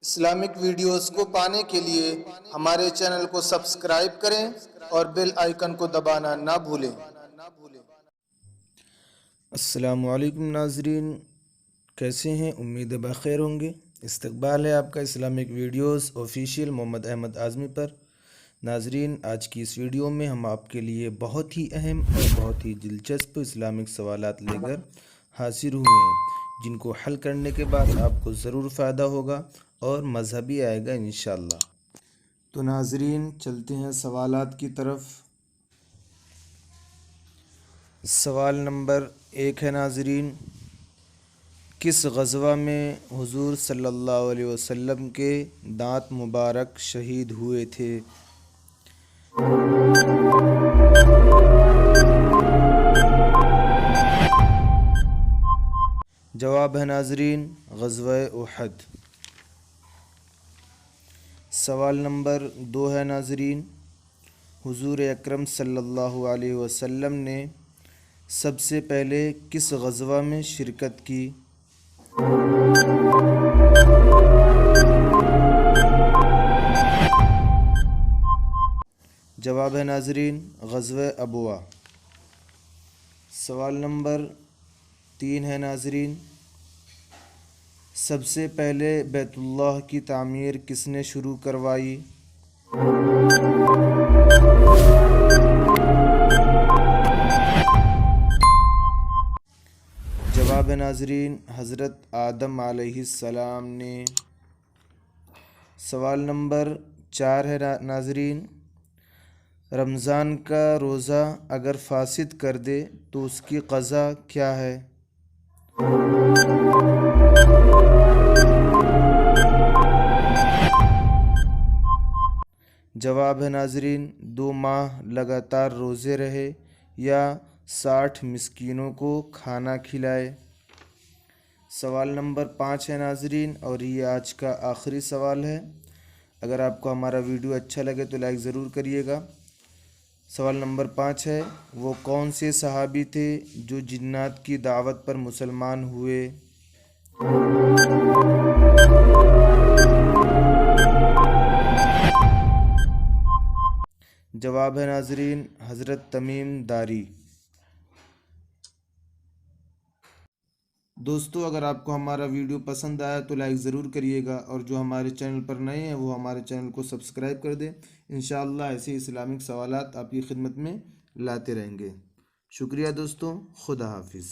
Islamic videos کو پانے کے لیے ہمارے چینل کو سبسکرائب کریں اور بیل آئیکن کو دبانا نہ بھولیں۔ السلام علیکم ناظرین، کیسے ہیں؟ امید بخیر ہوں گے۔ استقبال ہے آپ کا اسلامک ویڈیوز آفیشیل محمد احمد اعظمی پر۔ ناظرین، آج کی اس ویڈیو میں ہم آپ کے لیے بہت ہی اہم اور بہت ہی دلچسپ اسلامک سوالات لے کر حاضر ہوئے ہیں، جن کو حل کرنے کے بعد آپ کو ضرور فائدہ ہوگا اور مزہ بھی آئے گا انشاءاللہ۔ تو ناظرین، چلتے ہیں سوالات کی طرف۔ سوال نمبر 1 ہے ناظرین، کس غزوہ میں حضور صلی اللہ علیہ وسلم کے دانت مبارک شہید ہوئے تھے؟ جواب ہے ناظرین غزوہ احد۔ سوال نمبر 2 ہے ناظرین، حضور اکرم صلی اللہ علیہ وسلم نے سب سے پہلے کس غزوہ میں شرکت کی؟ جواب ہے ناظرین غزوہ ابوا۔ سوال نمبر 3 ہے ناظرین، سب سے پہلے بیت اللہ کی تعمیر کس نے شروع کروائی؟ جواب ہے ناظرین حضرت آدم علیہ السلام نے۔ سوال نمبر 4 ہے ناظرین، رمضان کا روزہ اگر فاسد کر دے تو اس کی قضا کیا ہے؟ جواب ہے ناظرین 2 ماہ لگاتار روزے رہے یا 60 مسکینوں کو کھانا کھلائے۔ سوال نمبر 5 ہے ناظرین، اور یہ آج کا آخری سوال ہے۔ اگر آپ کو ہمارا ویڈیو اچھا لگے تو لائک ضرور کریے گا۔ سوال نمبر 5 ہے، وہ کون سے صحابی تھے جو جنات کی دعوت پر مسلمان ہوئے؟ جواب ہے ناظرین حضرت تمیم داری۔ دوستو، اگر آپ کو ہمارا ویڈیو پسند آیا تو لائک ضرور کریے گا، اور جو ہمارے چینل پر نئے ہیں وہ ہمارے چینل کو سبسکرائب کر دیں۔ انشاءاللہ ایسے اسلامک سوالات آپ کی خدمت میں لاتے رہیں گے۔ شکریہ دوستو، خدا حافظ۔